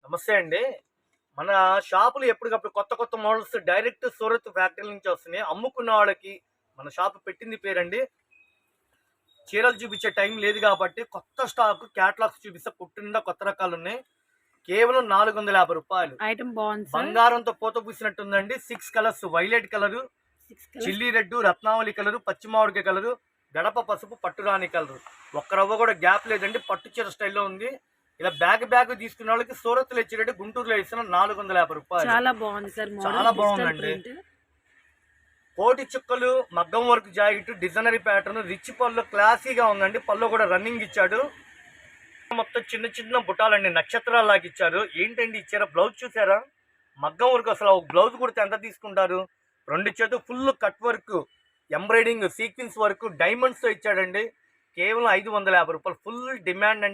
నమస్తే అండి. మన షాపులు ఎప్పటికప్పుడు కొత్త కొత్త మోడల్స్ డైరెక్ట్ సూరత్ ఫ్యాక్టరీ నుంచి వస్తున్నాయి. అమ్ముకున్న వాళ్ళకి మన షాపు పెట్టింది పేరండి. చీరలు చూపించే టైం లేదు కాబట్టి కొత్త స్టాక్ క్యాటలాగ్స్ చూపిస్తే కొట్టు నిండా కొత్త రకాలున్నాయి. కేవలం రూ. 450. ఐటమ్ బాగుంది సార్. బంగారంతో పూత పూసినట్టుందండి. 6 colours, violet colour, 6 colours. Chilli red, Ratnavali colour, పచ్చి మామిడికాయ కలరు, గడప పసుపు, పట్టురాణి కలరు. ఒక్క రవ్వ కూడా గ్యాప్ లేదండి. పట్టు చీర స్టైల్లో ఉంది. ఇలా బ్యాగ్ తీసుకున్న వాళ్ళకి సూరత్లో ఇచ్చేటట్టు గుంటూరులో ఇస్తున్న రూ. 450. చాలా బాగుంది సార్. చాలా బాగుందండి. కోటి చుక్కలు, మగ్గం work jacket, designery pattern, rich పళ్ళు క్లాసీగా ఉందండి. పళ్ళు కూడా రన్నింగ్ ఇచ్చాడు. మొత్తం చిన్న చిన్న బుట్టాలండి, నక్షత్రాలు లాగా ఇచ్చారు. ఏంటండి ఇచ్చారా? బ్లౌజ్ చూసారా? మగ్గం వర్క్. అసలు ఒక బ్లౌజ్ కుడితే ఎంత తీసుకుంటారు? 2 చేతులు full cut work, embroidering, sequence work, diamonds తో ఇచ్చాడండి. కేవలం రూ. 550. ఫుల్ డిమాండ్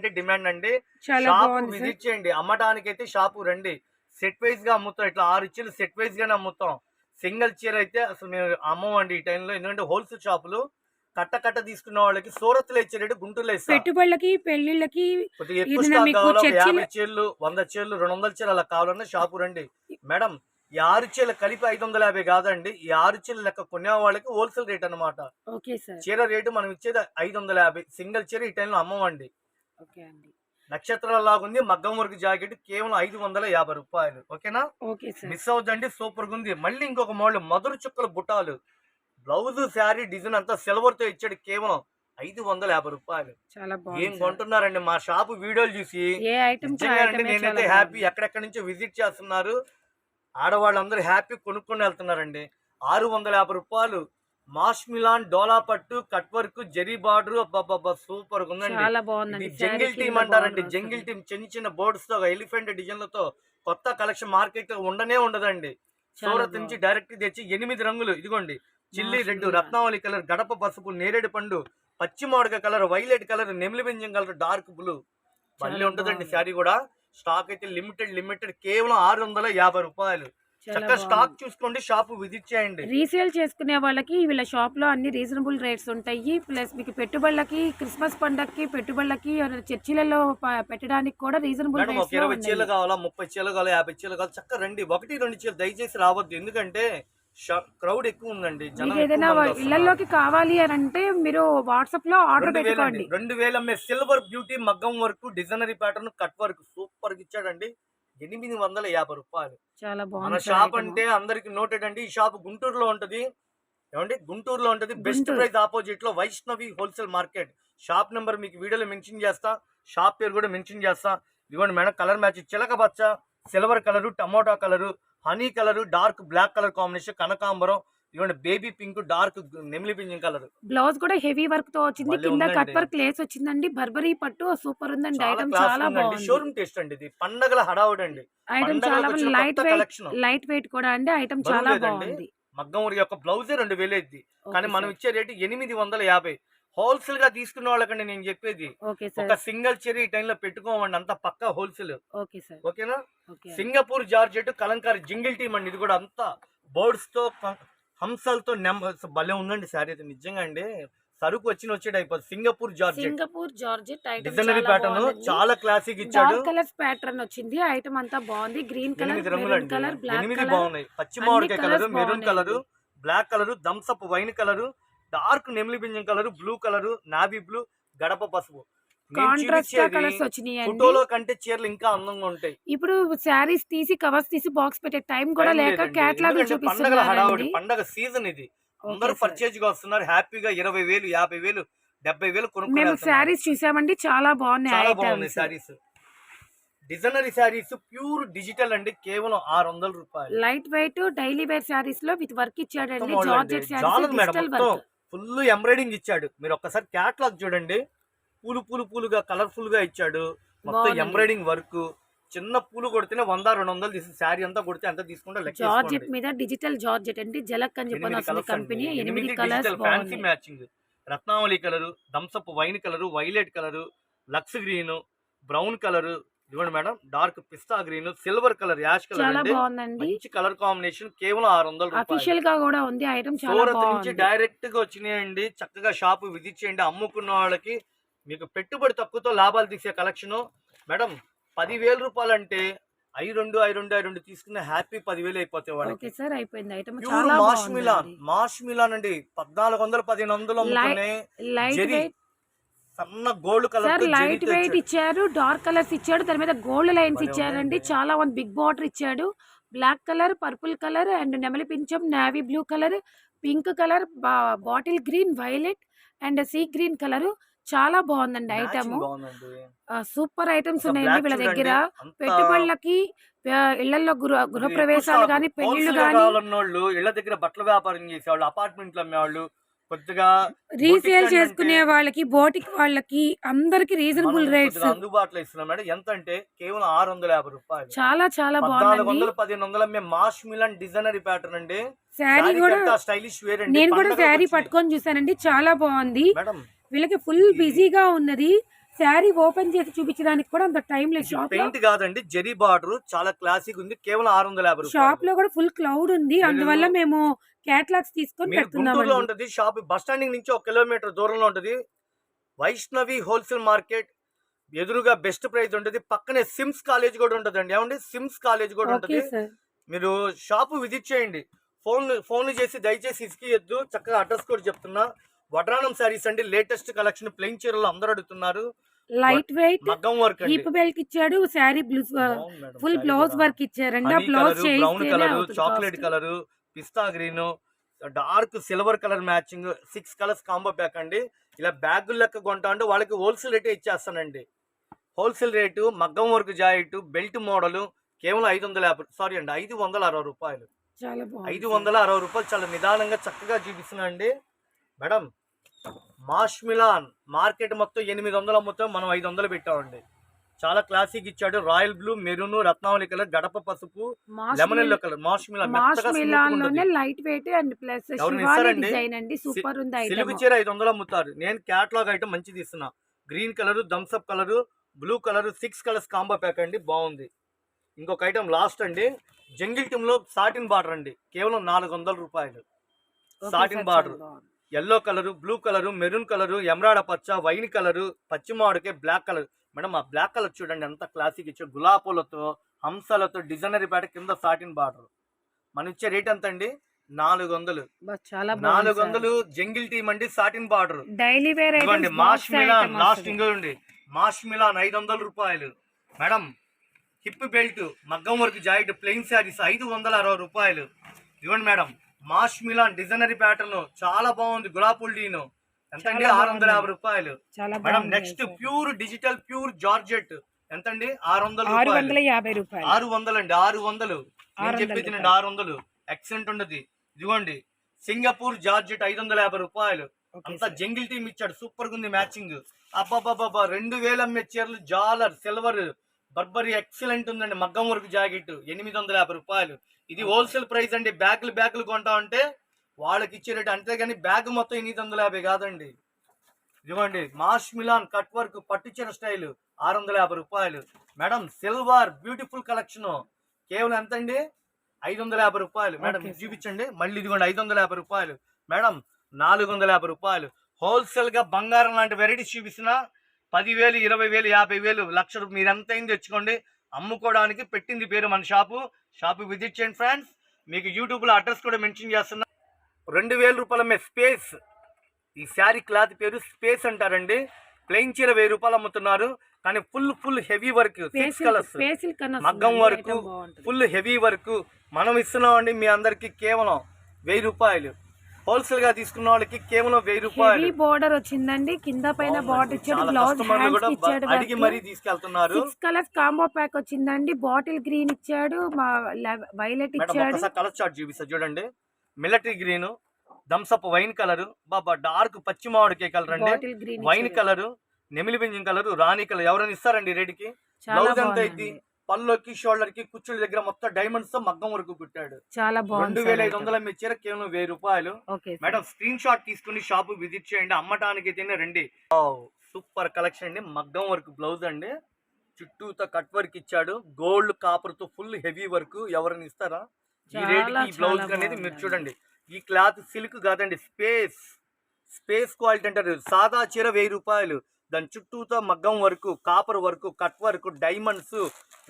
అండి. షాప్ విజిట్ చేయండి. అమ్మటానికైతే షాపు రండి. సెట్ వైజ్ గా అమ్ముతాం. ఇట్లా 6 చీరలు సెట్ వైజ్ గానే అమ్ముతాం. సింగిల్ చీర అయితే అసలు మేము అమ్మమండి ఈ టైంలో. ఎందుకంటే హోల్సేల్ షాపులు కట్ట తీసుకున్న వాళ్ళకి సూరత్ లో ఇచ్చేటట్టు గుంటూరులో ఇస్తాం. పెట్టుబడులకి, పెళ్లిళ్ళకి ఎక్కువ స్టాక్ కావాలా? 50 చీరలు, 100 చీరలు, 200 చీరలు అలా కావాలన్నా షాపు రండి. మేడం, ఈ 6 చీరలు కలిపి 550 కాదండి. ఈ 6 చీరలు లెక్క కొనే వాళ్ళకి హోల్సేల్ రేట్ అనమాట. చీర రేటు మనం ఇచ్చేది 550. సింగిల్ చీర ఈ టైంలో అమ్మమండి. నక్షత్రాల లాగుంది. మగ్గం వర్క్ జాకెట్ కేవలం రూ. 550. ఓకేనా? మిస్ అవుతుందండి. సూపర్ గా ఉంది. మళ్ళీ ఇంకొక మోడల్ మధుర చుక్కల బుట్టాలు, బ్లౌజ్, శారీ డిజైన్ అంతా సిల్వర్ తో ఇచ్చాడు. కేవలం రూ. 550. ఏం కొంటున్నారండి మా షాపు వీడియోలు చూసి? నేనైతే హ్యాపీ. ఎక్కడెక్కడి నుంచో విజిట్ చేస్తున్నారు. ఆడవాళ్ళందరూ హ్యాపీ కొనుక్కొని వెళ్తున్నారండి. రూ. 650. మాస్ మిలాన్, డోలా పట్టు, cut work, zari border. Super గా ఉందండి. జంగిల్ టీమ్ అంటారండి. జంగిల్ టీమ్ చిన్న చిన్న బోర్డ్స్ తో, ఎలిఫెంట్ డిజైన్లతో కొత్త కలెక్షన్ మార్కెట్ ఉండనే ఉండదండి. సూరత్ నుంచి డైరెక్ట్ తెచ్చి 8 రంగులు. ఇదిగోండి, చిల్లీ రెడ్, రత్నావళి కలర్, గడప పసుపు, నేరేడు పండు, పచ్చి మామిడికాయ కలర్, వైలెట్ కలర్, నెమిలి బింజం కలర్, డార్క్ బ్లూ. మళ్ళీ ఉంటుందండి శారీ కూడా. స్టాక్ అయితే లిమిటెడ్. కేవలం రూ. 650. చక్కగా స్టాక్ చూసుకోండి. షాప్ విజిట్ చేయండి. రీసేల్ చేసుకునే వాళ్ళకి వీళ్ళ షాప్ లో అన్ని రీజనబుల్ రేట్స్ ఉంటాయి. ప్లస్ మీకు పెట్టుబడులకి, క్రిస్మస్ పండగకి, పెట్టుబడులకి, చర్చిలలో పెట్టడానికి కూడా రీజనబుల్ రేట్స్. 20 చీరలు కావాలా, 30 చీరలు కావాలా, 50 చీరలు కావాలి, చక్కగా రండి. 1-2 చీరలు దయచేసి రావద్దు. ఎందుకంటే క్రౌడ్ ఎక్కువ ఉందండి. ఏదైనా ఇళ్లలోకి కావాలి అని అంటే మీరు వాట్సాప్ లో ఆర్డర్ పెట్టుకోండి. 2000 సిల్వర్ బ్యూటీ, మగ్గం work, designery pattern, cut work super గా ఇచ్చాడండి. రూ. 850. చాలా బాగుంది. మన షాప్ అంటే అందరికి నోటెడ్ అండి. ఈ షాప్ గుంటూరులో ఉంటది. ఏమండి? గుంటూరులో ఉంటది. బెస్ట్ ప్రైస్ ఆపోజిట్ లో Vaishnavi wholesale market. Shop number మీకు వీడియోలో మెన్షన్ చేస్తా. షాప్ పేరు కూడా మెన్షన్ చేస్తా. ఇదిగోండి మేడం, కలర్ మ్యాచ్ చిలక పచ్చ, silver colour, tomato colour, honey colour, dark black colour combination, కనకాంబరం, ఇదిగోండి బేబీ పింక్, డార్క్ నెమిలి పింఛం కలర్. బ్లౌజ్ కూడా హెవీ వర్క్ తో వచ్చింది. కింద కట్ వర్క్ లేస్ వచ్చిందండి. బర్బరీ పట్టు సూపర్ ఉందండి. ఐటమ్ చాలా బాగుంది. షోరూమ్ టేస్ట్ అండి. ఇది పండగల హడావుడి అండి. ఐటమ్ చాలా లైట్ వెయిట్ కూడా అండి. ఐటమ్ చాలా బాగుంది. మగ్గం వర్క్ యొక్క బ్లౌజే 2000 అయింది. కానీ మనం ఇచ్చే రేటు 850. హోల్సేల్ గా తీసుకున్న వాళ్ళకండి నేను చెప్పేది. ఒక సింగిల్ చీర ఈ టైంలో పెట్టుకోమండి. అంత పక్కా హోల్సేల్. ఓకేనా? Singapore georgette, Kalamkari, jingle team అండి. ఇది కూడా అంతా బర్డ్స్ తో, హంసలతో భలే ఉందండి శారీ అయితే. నిజంగా అండి, సరుకు వచ్చేట అయిపోతుంది. సింగపూర్ జార్జెట్ డిజైనరీ ప్యాటర్న్ చాలా క్లాసిక్ ఇచ్చాడు. కలర్స్ ప్యాటర్న్ వచ్చింది. ఐటమ్ అంతా బాగుంది. గ్రీన్ కలర్, 8 బాగున్నాయి. పచ్చి మామిడికాయ colour, maroon colour, black colour, Thums Up wine colour, dark నెమిలి బింజం colour, blue colour, navy blue, గడప పసుపు. ఫోటోలో కంటే చీరలు ఇంకా అందంగా ఉంటాయి. ఇప్పుడు శారీస్ తీసి కవర్స్ తీసి బాక్స్ పెట్టే టైం కూడా లేక క్యాటలాగ్ చూపిస్తున్నారు. పండగ సీజన్ ఇది. అందరూ పర్చేజ్ గా వస్తున్నారు. హ్యాపీగా 20,000, 50,000, 70,000 కొనుక్కొని శారీస్ చూసామండి. చాలా బాగున్నాయి sarees. Designer sarees pure digital అండి. కేవలం రూ. 600. Light weight daily wear sarees లో విత్ వర్క్ ఇచ్చాడండి. జార్జెట్ శారీస్ ఫుల్ ఎంబ్రాయిడింగ్ ఇచ్చాడు. మీరు ఒక్కసారి క్యాటలాగ్ చూడండి. పూలుగా కలర్ఫుల్ గా ఇచ్చాడు. మొత్తం ఎంబ్రాయిడింగ్ వర్క్. చిన్న పూలు కొడితేనే 100-200 తీసి శారీ అంతా కొడితే ఎంత తీసుకుంటే లెక్క. జార్జెట్ మీద డిజిటల్ జార్జెట్ అంటే జలక్ అని చెప్పిన company. 8 colours fancy matching. Ratnavali colour, Thums Up wine colour, violet colour, Lux green, brown colour, ఇదిగోండి మేడం, డార్క్ పిస్తా green, silver colour, ash colour. మంచి కలర్ కాంబినేషన్. కేవలం రూ. 600. సూరత్ నుంచి డైరెక్ట్ గా వచ్చినాయండి. చక్కగా షాప్ విజిట్ చేయండి. అమ్ముకున్న వాళ్ళకి మీకు పెట్టుబడి తక్కువతో లాభాలు తీసే కలెక్షన్. మేడం, 10,000 రూపాయలు అంటే ఐ రెండు తీసుకున్న హ్యాపీ 10,000 అయిపోతాయి వాళ్ళకి. ఓకే సార్, అయిపోయింది ఐటమ్. ప్యూర్ చాలా మాష్ మిలాన్, బాగుందండి. మాష్ మిలాన్ అండి 1400 1500 అమ్ముకునే లైట్ జెరీ వెయిట్ సన్న గోల్డ్ కలర్ సార్, తో లైట్ జెరీతో వెయిట్ ఇచ్చారు, డార్క్ కలర్స్ ఇచ్చాడు, దాని మీద గోల్డ్ లైన్స్ భలే ఇచ్చారండి. ఉందండి. చాలా మంది బిగ్ బార్డర్ ఇచ్చాడు. Black colour, purple colour and నెమలి పింఛం, navy blue colour, pink colour, bottle green, violet and sea green colour. చాలా బాగుందండి ఐటమ్. మ్యాచింగ్ బాగుందండి. సూపర్ ఐటమ్స్ ఒక ఉన్నాయండి బ్లాక్ వీళ్ళ చూడండి దగ్గర. అంత పెట్టుబడులకి, ఇళ్లలో ఎక్కువ గృహప్రవేశాలు స్టాక్. కానీ, పెళ్లిళ్ళు హోల్సేల్ గా కానీ, కావాలన్నోళ్ళు ఇళ్ల దగ్గర బట్టల వ్యాపారం చేసేవాళ్ళు, అపార్ట్మెంట్లు అమ్మేవాళ్ళు, కొద్దిగా రీసేల్ బొటిక్ అంటే చేసుకునే వాళ్ళకి, బోటిక్ వాళ్ళకి అందరికి మనం రీజనబుల్ రేట్స్. కొద్దిగా అందుబాటులో ఇస్తున్నాం మేడం. ఎంత అంటే కేవలం 650 రూపాయలు. చాలా చాలా బాగుందండి. 1400 1500 అమ్మే మాష్ మిలాన్ డిజైనరీ ప్యాటర్న్ అండి. శారీ శారీ కూడా కంటే స్టైలిష్ వేర్ అండి. నేను కూడా పండగలకు శారీ వచ్చినాయి పట్టుకొని చూసానండి, చాలా బాగుంది. మేడం. వీళ్ళకి ఫుల్ బిజీగా ఉన్నది. శారీ ఓపెన్ చేసి చూపించడానికి కూడా అంత టైం లేదు. షాప్ లో పెయింట్ కాదండి, జెరీ బార్డర్ చాలా క్లాసిక్ ఉంది. కేవలం 650 షాప్ రూపాయలు. లో కూడా ఫుల్ క్లౌడ్ ఉంది. మీరు అందువల్ల మేము కేటలాగ్స్ తీసుకొని మీరు గుంటూరులో పెడుతున్నామండి. ఉంటది షాప్. బస్ స్టాండింగ్ నుంచి 1 కిలోమీటర్ దూరంలో ఉంటది. వైష్ణవి హోల్సేల్ మార్కెట్ ఎదురుగా బెస్ట్ ప్రైస్ ఉంటది. పక్కనే సిమ్స్ కాలేజ్ కూడా ఉంటదండి. ఏమండి, సిమ్స్ కాలేజ్ కూడా ఓకే ఉంటది. సార్. మీరు షాపు విజిట్ చేయండి. ఫోన్లు చేసి దయచేసి ఇసుకియద్దు. చక్కగా అడ్రస్ కూడా చెప్తున్నా. వడ్రానం శారీస్ అండి, లేటెస్ట్ కలెక్షన్. ప్లెయిన్ చీరలు అందరూ అడుగుతున్నారు. లైట్ వెయిట్ మగ్గం వర్క్ అండి. హీప్ బెల్ట్ ఇచ్చాడు. శారీ బ్లూస్ బాగుంది మేడం ఫుల్ శారీ బ్లౌజ్ కూడా. వర్క్ ఇచ్చారండి. ఆ హనీ బ్లౌజ్ కలరు, బ్రౌన్ చేయిస్తేనే కలరు, అవుతుంది చాక్లెట్ కాస్ట్. కలరు, పిస్తా green, dark silver colour matching 6 colours combo pack అండి. ఇలా బ్యాగులు లెక్క కొంటా అంటే వాళ్ళకి హోల్సేల్ రేటే ఇచ్చేస్తానండి. హోల్సేల్ రేటు మగ్గం వర్క్ జాయిట్ బెల్ట్ మోడల్ కేవలం 560 రూపాయలు. చాలా బాగుంది. 560 రూపాయలు. చాలా నిదానంగా చక్కగా చూపిస్తున్నా అండి మేడం. మాష్ మిలాన్ మార్కెట్ మొత్తం 800 అమ్ముతాం, మనం 500 పెట్టామండి. చాలా క్లాసిక్ ఇచ్చాడు. రాయల్ బ్లూ, మెరూన్, రత్నావళి కలర్, గడప పసుపు, లెమన్ ఎల్లో కలర్. మాష్ మిలాన్ మాష్ మెత్తగా స్మూత్ మిలాన్ ఉంటుంది. లోనే లైట్ వెయిట్ అండ్ ప్లస్ ఎవరిని శివాని ఇస్తారండి? డిజైన్ అండి. సూపర్ ఉంది సిలుగు ఐటమ్. చీర 500 అమ్ముతారు. నేను క్యాటలాగ్ ఐటమ్ మంచిది ఇస్తున్నా. Green colour, Thums Up colour, blue colour 6 colours combo pack అండి. బాగుంది. ఇంకొక ఐటమ్ లాస్ట్ అండి. జంగిల్ టీమ్ లో సాటిన్ బార్డర్ అండి. కేవలం 400 రూపాయలు. Satin border yellow colour, blue colour, maroon colour, ఎమరాడ పచ్చ, వైన్ కలరు, పచ్చి మామిడికాయ, బ్లాక్ కలర్. మేడం ఆ బ్లాక్ కలర్ చూడండి ఎంత క్లాసిక్ ఇచ్చాడు. గులాబీలతో, హంసలతో డిజైనరీ ప్యాట కింద సాటిన్ బార్డర్. మనం ఇచ్చే రేట్ ఎంత అండి? 400. చాలా 400 జంగిల్ టీమ్ అండి. Satin border. డైలీ వేర్ ఇవ్వండి. మాష్ మిలాన్ లాస్ట్ ఇంకోండి. మాష్ మిలాన్ 500 రూపాయలు. మేడం హిప్ బెల్ట్, మగ్గం వర్క్ జాయిట్, ప్లెయిన్ శారీస్ 560 రూపాయలు. ఇవ్వండి మేడం. మాష్ మిలాన్ డిజైనరీ ప్యాటర్న్ చాలా బాగుంది. గులాపుల్ డీను ఎంతండి? 650 రూపాయలు. Madam next pure digital pure georgette ఎంతండి? 600 రూపాయలు. 600 అండి. 600 నేను చెప్పింది 600. ఎక్సలెంట్ ఉండదు. ఇదిగోండి సింగపూర్ జార్జెట్ 550 రూపాయలు. అంతా జంగిల్ టీమ్ ఇచ్చాడు. సూపర్ గా ఉంది మ్యాచింగ్. అబ్బాబాబా 2000 అమ్మే చీరలు జాలర్ సిల్వర్ బర్బరీ ఎక్సలెంట్ ఉందండి. మగ్గం వర్క్ జాకెట్ 850 రూపాయలు. ఇది హోల్సేల్ ప్రైస్ అండి. బ్యాగులు కొంటా ఉంటే వాళ్ళకి ఇచ్చే రేటు. అంతేగాని బ్యాగ్ మొత్తం 850 కాదండి. ఇదిగోండి మాష్ మిలాన్ కట్ వర్క్ పట్టు చీర స్టైల్ 650 రూపాయలు. మేడం సిల్వర్ బ్యూటిఫుల్ కలెక్షన్ కేవలం ఎంతండి? 550 రూపాయలు. మేడం చూపించండి మళ్ళీ. ఇదిగోండి 550 రూపాయలు. మేడం 450 రూపాయలు. హోల్సేల్ గా బంగారం లాంటి వెరైటీస్ చూపిస్తున్నా. 10,000 20,000 50,000 లక్ష మీరు ఎంత అయింది తెచ్చుకోండి. అమ్ముకోవడానికి పెట్టింది పేరు మన షాపు విజిట్ చేయండి ఫ్రెండ్స్. మీకు యూట్యూబ్ లో అడ్రస్ కూడా మెన్షన్ చేస్తున్నా. 2,000 రూపాయల స్పేస్. ఈ శారీ క్లాత్ పేరు స్పేస్ అంటారండి. ప్లెయిన్ చీర 1000 రూపాయలు అమ్ముతున్నారు. కానీ ఫుల్ హెవీ వర్క్ 6 కలర్స్ మగ్గం వర్క్ ఫుల్ హెవీ వర్క్ మనం ఇస్తున్నాం అండి మీ అందరికి కేవలం 1000 రూపాయలు. హోల్సేల్ గా తీసుకున్న వాళ్ళకి కేవలం 1000 రూపాయలు. హెవీ బోర్డర్ వచ్చిందండి. కింద పైన బార్డర్ ఇచ్చాడు. బ్లౌజ్ హ్యాండ్స్ ఇచ్చాడు. అడిగి మరీ తీసుకెళ్తున్నారు. 6 కలర్స్ కాంబో ప్యాక్ వచ్చిందండి. బాటిల్ గ్రీన్ ఇచ్చాడు, వైలెట్ ఇచ్చాడు. ఒకసారి కలర్ చార్ట్ చూపిస్తా చూడండి. Military green, Thums Up wine colour, బాబా డార్క్ పచ్చి మామిడికాయ కలర్ అండి, వైన్ కలర్, నెమిలి పింఛం కలర్, రాణి కలర్. ఎవరైనా ఇస్తారండి రేటుకి. బ్లౌజ్ ఎంత అయింది? పళ్ళకి షోల్డర్ కి కుచ్చుల దగ్గర మొత్తం డైమండ్స్ తో మగ్గం వరకు కుట్టాడు. 2,500 మీ చీర కేవలం 1000 రూపాయలు. మేడం స్క్రీన్ షాట్ తీసుకుని షాపు విజిట్ చేయండి. అమ్మటానికి అయితేనే రండి. సూపర్ కలెక్షన్ అండి. మగ్గం వర్క్ బ్లౌజ్ అండి. చుట్టూతో కట్ వర్క్ ఇచ్చాడు. గోల్డ్ కాపర్ తో ఫుల్ హెవీ వర్క్. ఎవరైనా ఇస్తారా ఈ రేటుకి? ఈ బ్లౌజ్ అనేది మీరు చూడండి. ఈ క్లాత్ సిల్క్ కాదండి, స్పేస్ క్వాలిటీ అంటారు. సాదా చీర 1000 రూపాయలు. దాని చుట్టూతో మగ్గం work, copper work, cut work, diamonds.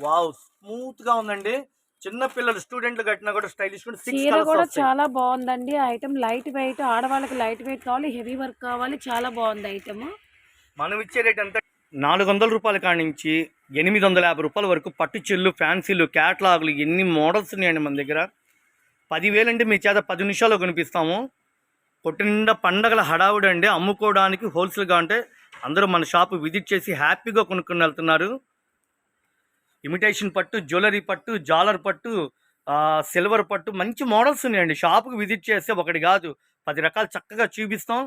Wow smooth గా ఉందండి. చిన్న పిల్లలు స్టూడెంట్లు కట్టినా కూడా స్టైలిష్ గా 6 చీర కలర్స్ కూడా వస్తాయి. చాలా బాగుందండి. ఆ ఐటమ్ లైట్ వెయిట్, ఆడవాళ్ళకి లైట్ వెయిట్ కావాలి, హెవీ వర్క్ కావాలి. చాలా బాగుంది ఐటమ్. మనం ఇచ్చే రేట్ ఎంత, 400 రూపాయల కాడి నుంచి 850 రూపాయల వరకు పట్టు చెల్లు, ఫ్యాన్సీలు, క్యాట్లాగులు ఎన్ని మోడల్స్ ఉన్నాయండి మన దగ్గర. 10,000 అంటే మీ చేత 10 నిమిషాల్లో కనిపిస్తాము. కొట్టు నిండా పండగల హడావుడి అండి. అమ్ముకోవడానికి హోల్సేల్గా అంటే అందరూ మన షాపు విజిట్ చేసి హ్యాపీగా కొనుక్కొని వెళ్తున్నారు. ఇమిటేషన్ పట్టు, జ్యువెలరీ పట్టు, జాలర్ పట్టు, సిల్వర్ పట్టు మంచి మోడల్స్ ఉన్నాయండి. షాపుకి విజిట్ చేస్తే ఒకటి కాదు 10 రకాలు చక్కగా చూపిస్తాం.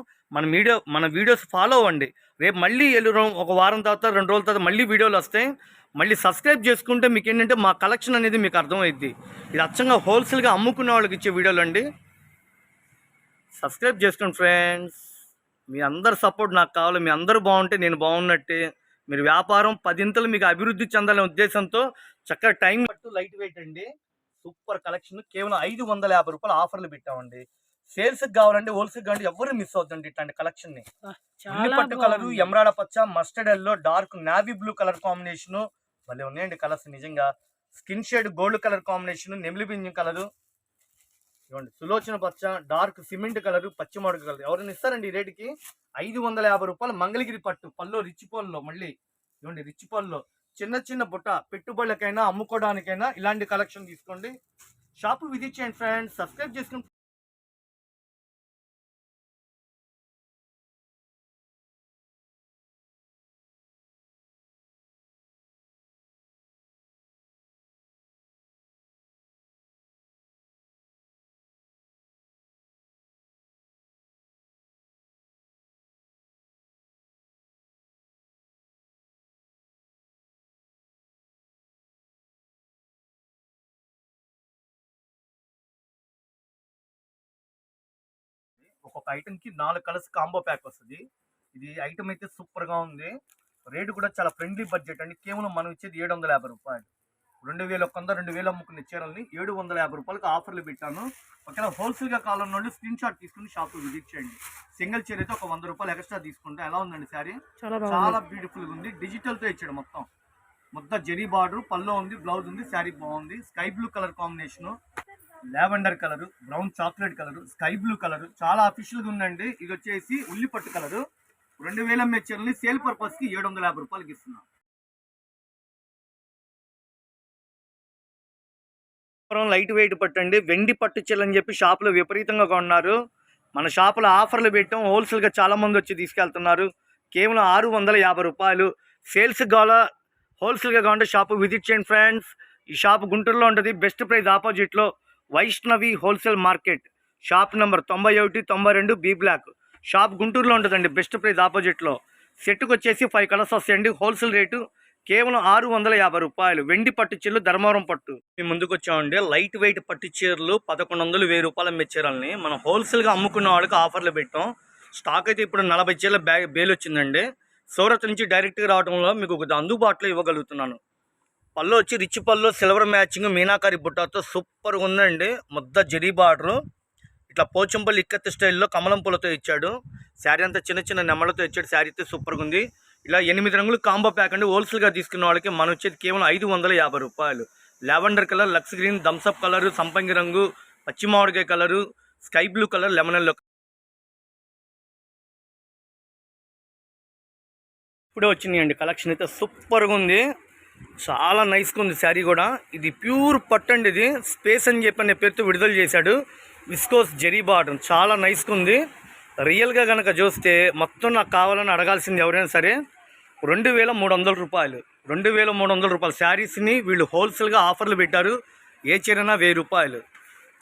మన వీడియోస్ ఫాలో అవ్వండి. రేపు మళ్ళీ ఒక వారం తర్వాత 2 రోజుల తర్వాత మళ్ళీ వీడియోలు వస్తాయి. మళ్ళీ సబ్స్క్రైబ్ చేసుకుంటే మీకు ఏంటంటే మా కలెక్షన్ అనేది మీకు అర్థమైద్ది. ఇది అచ్చంగా హోల్సేల్గా అమ్ముకునే వాళ్ళకి ఇచ్చే వీడియోలు అండి. సబ్స్క్రైబ్ చేసుకోండి ఫ్రెండ్స్. మీ అందరు సపోర్ట్ నాకు కావాలి. మీ అందరూ బాగుంటే నేను బాగున్నట్టే. మీరు వ్యాపారం 10 మీకు అభివృద్ధి చెందాలనే ఉద్దేశంతో చక్కగా టైం పట్టు లైట్ వెయిట్ అండి. Super collection. కేవలం 550 రూపాయలు ఆఫర్లు పెట్టామండి. సేల్స్కి కావాలంటే హోల్సేల్ కావాలంటే ఎవరు మిస్ అవుతుందండి ఇట్లాంటి కలెక్షన్ ని. పట్టు కలరు, ఎమరాడ పచ్చ, mustard yellow, dark navy blue colour combination భలే ఉన్నాయండి కలర్స్ నిజంగా. Skin shade gold colour combination, నెమిలి పింఛం కలరు, ఇవ్వండి సులోచన పచ్చ, డార్క్ సిమెంట్ కలరు, పచ్చిమాడు కలర్. ఎవరైనా ఇస్తారండి ఈ రేటుకి. 550 రూపాయలు మంగళగిరి పట్టు పల్లో, రిచ్ పల్లో. మళ్ళీ ఇవ్వండి రిచ్ పల్లో. చిన్న చిన్న బుట్ట పెట్టుబడులకైనా అమ్ముకోవడానికైనా ఇలాంటి కలెక్షన్ తీసుకోండి. షాపు విజిట్ చేయండి ఫ్రెండ్స్. సబ్స్క్రైబ్ చేసుకుని ఒక్కొక్క ఐటమ్ కి 4 కలర్స్ కాంబో ప్యాక్ వస్తుంది. ఇది ఐటమ్ అయితే సూపర్ గా ఉంది. రేటు కూడా చాలా ఫ్రెండ్లీ బడ్జెట్ అండి. కేవలం మనం ఇచ్చేది 750 రూపాయలు. 2100 2000 అమ్ముకునే చీరల్ని 750 రూపాయలకి ఆఫర్లు పెట్టాను. ఒకవేళ హోల్సేల్ గా కావాలన్న స్క్రీన్ షాట్ తీసుకుని షాప్ విజిట్ చేయండి. సింగిల్ చీర అయితే ఒక 100 రూపాయలు ఎక్స్ట్రా తీసుకుంటే ఎలా ఉందండి శారీ. చాలా బ్యూటిఫుల్ గా ఉంది. డిజిటల్ తో ఇచ్చాడు మొత్తం. జరీ బార్డర్, పల్లో ఉంది, బ్లౌజ్ ఉంది. శారీ బాగుంది. Sky blue colour combination, lavender colour, brown chocolate colour, sky blue colour చాలా అఫీషియల్ గా ఉందండి. ఇది వచ్చేసి ఉల్లిపట్టు కలర్. 2000 ఎంఏ చీరల్ని సేల్ పర్పస్ కి 750 రూపాయలకి ఇస్తున్నాం. లైట్ వెయిట్ పట్టండి. వెండి పట్టు చీరలు అని చెప్పి షాపులో విపరీతంగా కొన్నారు. మన షాపులో ఆఫర్లు పెట్టాం. హోల్సేల్గా చాలా మంది వచ్చి తీసుకెళ్తున్నారు. కేవలం 650 రూపాయలు. సేల్స్ కావాలా హోల్సేల్గా కావాలంటే షాపు విజిట్ చేయండి ఫ్రెండ్స్. ఈ షాప్ గుంటూరులో ఉంటుంది. బెస్ట్ ప్రైస్ ఆపోజిట్లో Vaishnavi wholesale market. Shop number 91 92 B block. Shop గుంటూరులో ఉంటుందండి. బెస్ట్ ప్రైస్ ఆపోజిట్లో. సెట్కి వచ్చేసి 5 కలర్స్ వస్తాయండి. హోల్సేల్ రేటు కేవలం 650 రూపాయలు. వెండి పట్టు చీరలు, ధర్మవరం పట్టు. మేము ముందుకు వచ్చామండి. లైట్ వెయిట్ పట్టు చీరలు 1100 1000 రూపాయలు అమ్మే చీరల్ని మనం హోల్సేల్గా అమ్ముకున్న వాళ్ళకి ఆఫర్లు పెట్టాం. స్టాక్ అయితే ఇప్పుడు 40 చీరల బేల్ వచ్చిందండి. సూరత్ నుంచి డైరెక్ట్గా రావడంలో మీకు అందుబాటులో ఇవ్వగలుగుతున్నాను. పళ్ళు వచ్చి రిచ్ పళ్ళు, సిల్వర్ మ్యాచింగ్, మీనాకారి బుట్టతో సూపర్గా ఉందండి. జరీ బార్డరు ఇట్లా పోచంపల్లి ఇక్కత్ స్టైల్లో కమలం పూలతో ఇచ్చాడు. శారీ అంతా చిన్న చిన్న నెమ్మలతో ఇచ్చాడు. శారీ అయితే సూపర్గా ఉంది. ఇలా 8 రంగులు కాంబో ప్యాక్ అండి. హోల్సేల్గా తీసుకున్న వాళ్ళకి మనం వచ్చేది కేవలం 550 రూపాయలు. Lavender colour, Lux green, Thums Up colour, సంపంగి రంగు, పచ్చి మామిడికాయ colour, sky blue colour, lemon yellow. ఇప్పుడే వచ్చినాయండి. కలెక్షన్ అయితే సూపర్గా ఉంది. చాలా నైస్గా ఉంది శారీ కూడా. ఇది ప్యూర్ పట్టు అండి. ఇది స్పేస్ అని చెప్పి అనే పేరుతో విడుదల చేశాడు. విస్కోస్ జరీ బార్డర్ చాలా నైస్గా ఉంది. రియల్గా కనుక చూస్తే మొత్తం నాకు కావాలని అడగాల్సింది ఎవరైనా సరే 2300 రూపాయలు. 2300 రూపాయలు శారీస్ని వీళ్ళు హోల్సేల్గా ఆఫర్లు పెట్టారు. ఏ చీరైనా 1000 రూపాయలు.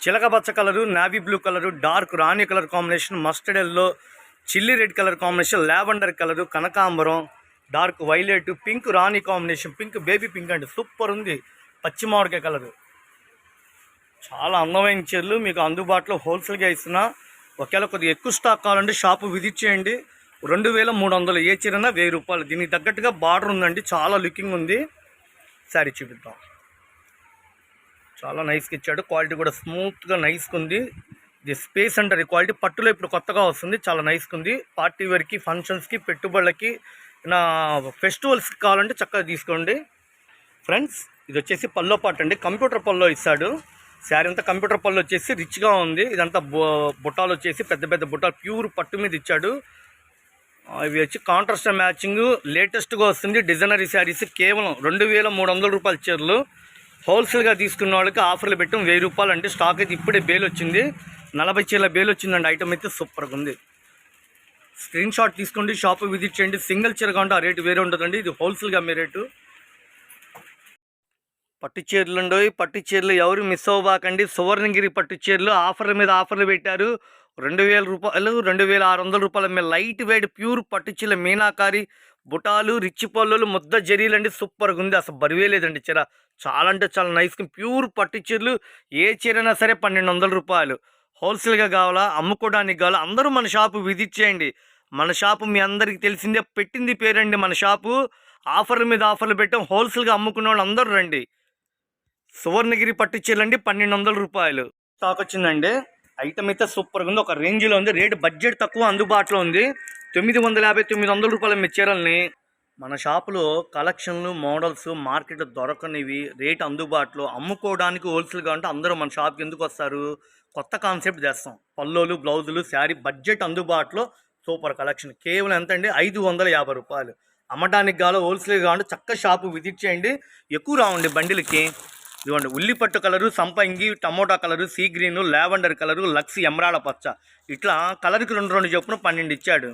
చిలక పచ్చ colour, navy blue colour, dark రాణి colour combination, mustard yellow, chilli red colour combination, lavender colour, కనకాంబరం, డార్క్ వైలెట్, పింక్ రాణి కాంబినేషన్, పింక్ బేబీ పింక్ అండి సూపర్ ఉంది. పచ్చి మామిడికాయ కలరు. చాలా అందమైన చీరలు మీకు అందుబాటులో హోల్సేల్గా ఇస్తున్నా. ఒకవేళ కొద్దిగా ఎక్కువ స్టాక్ కావాలంటే షాపు విజిట్ చేయండి. 2300 ఏ చీరైనా 1000 రూపాయలు. దీనికి తగ్గట్టుగా బార్డర్ ఉందండి. చాలా లుకింగ్ ఉంది. శారీ చూపిద్దాం. చాలా నైస్గా ఇచ్చాడు. క్వాలిటీ కూడా స్మూత్గా నైస్గా ఉంది. ఇది స్పేస్ అంటారు. ఈ క్వాలిటీ పట్టులో ఇప్పుడు కొత్తగా వస్తుంది. చాలా నైస్గా ఉంది. పార్టీ వేర్కి, ఫంక్షన్స్కి, పెట్టుబడులకి, ఫెస్టివల్స్కి కావాలంటే చక్కగా తీసుకోండి ఫ్రెండ్స్. ఇది వచ్చేసి పల్లో పాట అండి, కంప్యూటర్ పల్లో ఇస్తాడు. శారీ అంతా కంప్యూటర్ పళ్ళు వచ్చేసి రిచ్గా ఉంది. ఇదంతా బుట్టాలు వచ్చేసి పెద్ద పెద్ద బుట్టాలు ప్యూర్ పట్టు మీద ఇచ్చాడు. ఇవి వచ్చి కాంట్రాస్ట్ మ్యాచింగ్ లేటెస్ట్గా వస్తుంది. డిజైనరీ శారీస్ కేవలం 2300 రూపాయల చీరలు. హోల్సేల్గా తీసుకున్న వాళ్ళకి ఆఫర్లు పెట్టాం 1000 రూపాయలు అంటే. స్టాక్ అయితే ఇప్పుడే బేల్ వచ్చింది, 40 చీరల బేల్ వచ్చిందండి. ఐటమ్ అయితే సూపర్గా ఉంది. స్క్రీన్ షాట్ తీసుకోండి, షాప్ విజిట్ చేయండి. సింగిల్ చీర కావాలంటే ఆ రేటు వేరే ఉంటుందండి. ఇది హోల్సేల్గా అమ్మే రేటు. పట్టు చీరలు ఉండవు. పట్టు చీరలు ఎవరు మిస్ అవ్వబాకండి. సువర్ణగిరి పట్టు చీరలు ఆఫర్ల మీద ఆఫర్లు పెట్టారు. 2000 రూపాయలు, 2600 రూపాయల మీద లైట్ వెయిట్ ప్యూర్ పట్టు చీరలు, మీనాకారి బుటాలు, రిచ్ పళ్ళు, ముద్ద జరీలు అండి. సూపర్గా ఉంది, అసలు బరువే లేదండి చీర. చాలా అంటే చాలా నైస్గా ప్యూర్ పట్టు చీరలు. ఏ చీరైనా సరే 1200 రూపాయలు. హోల్సేల్గా కావాలా, అమ్ముకోవడానికి కావాలా, అందరూ మన షాపు విజిట్ చేయండి. మన షాపు మీ అందరికీ తెలిసిందే, పెట్టింది పేరండి మన షాపు. ఆఫర్ల మీద ఆఫర్లు పెట్టాం. హోల్సేల్గా అమ్ముకున్న వాళ్ళు అందరూ రండి. సువర్ణగిరి పట్టు చీరలు అండి, 1200 రూపాయలు. స్టాక్ వచ్చిందండి. ఐటమ్ అయితే సూపర్గా ఉంది, ఒక రేంజ్లో ఉంది. రేటు బడ్జెట్ తక్కువ, అందుబాటులో ఉంది. 950, 900 రూపాయల మీ చీరల్ని మన షాపులో కలెక్షన్లు, మోడల్స్ మార్కెట్లో దొరకనివి, రేట్ అందుబాటులో, అమ్ముకోవడానికి హోల్సేల్గా అంటే అందరూ మన షాప్కి ఎందుకు వస్తారు? కొత్త కాన్సెప్ట్ చేస్తాం. పల్లోలు, బ్లౌజులు, శారీ, బడ్జెట్ అందుబాటులో, సూపర్ కలెక్షన్. కేవలం ఎంత అండి? 550 రూపాయలు. అమ్మడానికి కావాలి, హోల్సేల్గా కావాలంటే చక్క షాపు విజిట్ చేయండి. ఎక్కువ రావండి బండిలకి. ఇదిగోండి ఉల్లిపట్టు కలరు, సంపంగి, టమోటా colour, sea green, lavender colour, Lux ఎమరాడ పచ్చ, ఇట్లా కలర్కి 2 చొప్పున 12 ఇచ్చాడు.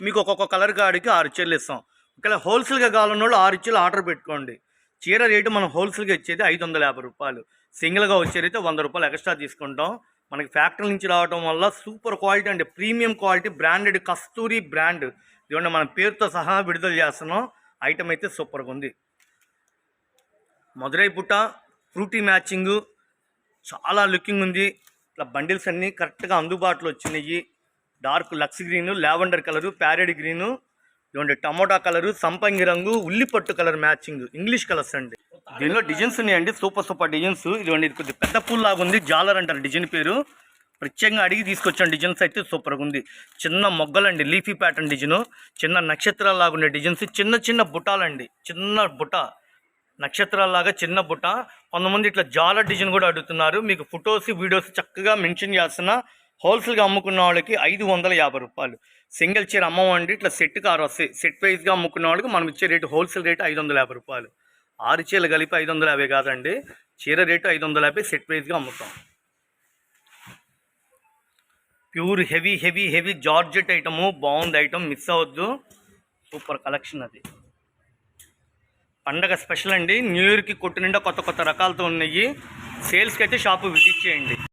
మీకు ఒక్కొక్క కలర్ కాడికి 6 చీరలు ఇస్తాం. ఒకవేళ హోల్సేల్గా కావాలన్న వాళ్ళు 6 చీరలు ఆర్డర్ పెట్టుకోండి. చీర రేటు మనం హోల్సేల్గా ఇచ్చేది 550 రూపాయలు. సింగిల్గా వచ్చేదైతే 100 రూపాయలు ఎక్స్ట్రా తీసుకుంటాం. మనకి ఫ్యాక్టరీ నుంచి రావడం వల్ల సూపర్ క్వాలిటీ అండి, ప్రీమియం క్వాలిటీ, బ్రాండెడ్ కస్తూరి బ్రాండ్. ఇదిగోండి మన పేరుతో సహా విడుదల చేస్తున్నాం. ఐటమ్ అయితే సూపర్గా ఉంది. మధురై బుట్ట, ఫ్రూటీ మ్యాచింగు, చాలా లుకింగ్ ఉంది. ఇట్లా బండిల్స్ అన్నీ కరెక్ట్గా అందుబాటులో వచ్చినాయి. Dark lux green, lavender colour, parrot green, ఇదిగోండి టమోటా కలరు, సంపంగి రంగు, ఉల్లిపట్టు కలర్ మ్యాచింగ్, ఇంగ్లీష్ కలర్స్ అండి. దీనిలో డిజైన్స్ ఉన్నాయండి, సూపర్ డిజైన్స్. ఇదిగోండి ఇది కొద్దిగా పెద్ద పూల్ లాగా ఉంది, జాలర్ అంటారు డిజైన్ పేరు. ప్రత్యేకంగా అడిగి తీసుకొచ్చాను. డిజైన్స్ అయితే సూపర్గా ఉంది. చిన్న మొగ్గలండి, లీఫీ ప్యాటర్న్ డిజైను, చిన్న నక్షత్రాలు ఉండే డిజైన్స్, చిన్న చిన్న బుటాలండి, చిన్న బుట్ట నక్షత్రాల్లాగా చిన్న బుట్ట. కొంతమంది ఇట్లా జాలర్ డిజైన్ కూడా అడుగుతున్నారు. మీకు ఫొటోస్, వీడియోస్ చక్కగా మెన్షన్ చేస్తున్నా. హోల్సేల్గా అమ్ముకున్న వాళ్ళకి 550 రూపాయలు. సింగిల్ చీర అమ్మవండి, ఇట్లా సెట్ కారు వస్తాయి. సెట్ వైజ్గా అమ్ముకున్న వాళ్ళకి మనం ఇచ్చే రేటు హోల్సేల్ రేటు 550 రూపాయలు. 6 చీరలు కలిపి 550 కాదండి, చీర రేటు 550, సెట్ వైజ్గా అమ్ముతాం. Pure heavy heavy heavy georgette item, బాగుంది ఐటమ్, మిస్ అవ్వద్దు. సూపర్ కలెక్షన్ అది. పండగ స్పెషల్ అండి. న్యూ ఇయర్కి కొట్టు నిండా కొత్త కొత్త రకాలతో ఉన్నాయి. సేల్స్కి అయితే షాపు విజిట్ చేయండి.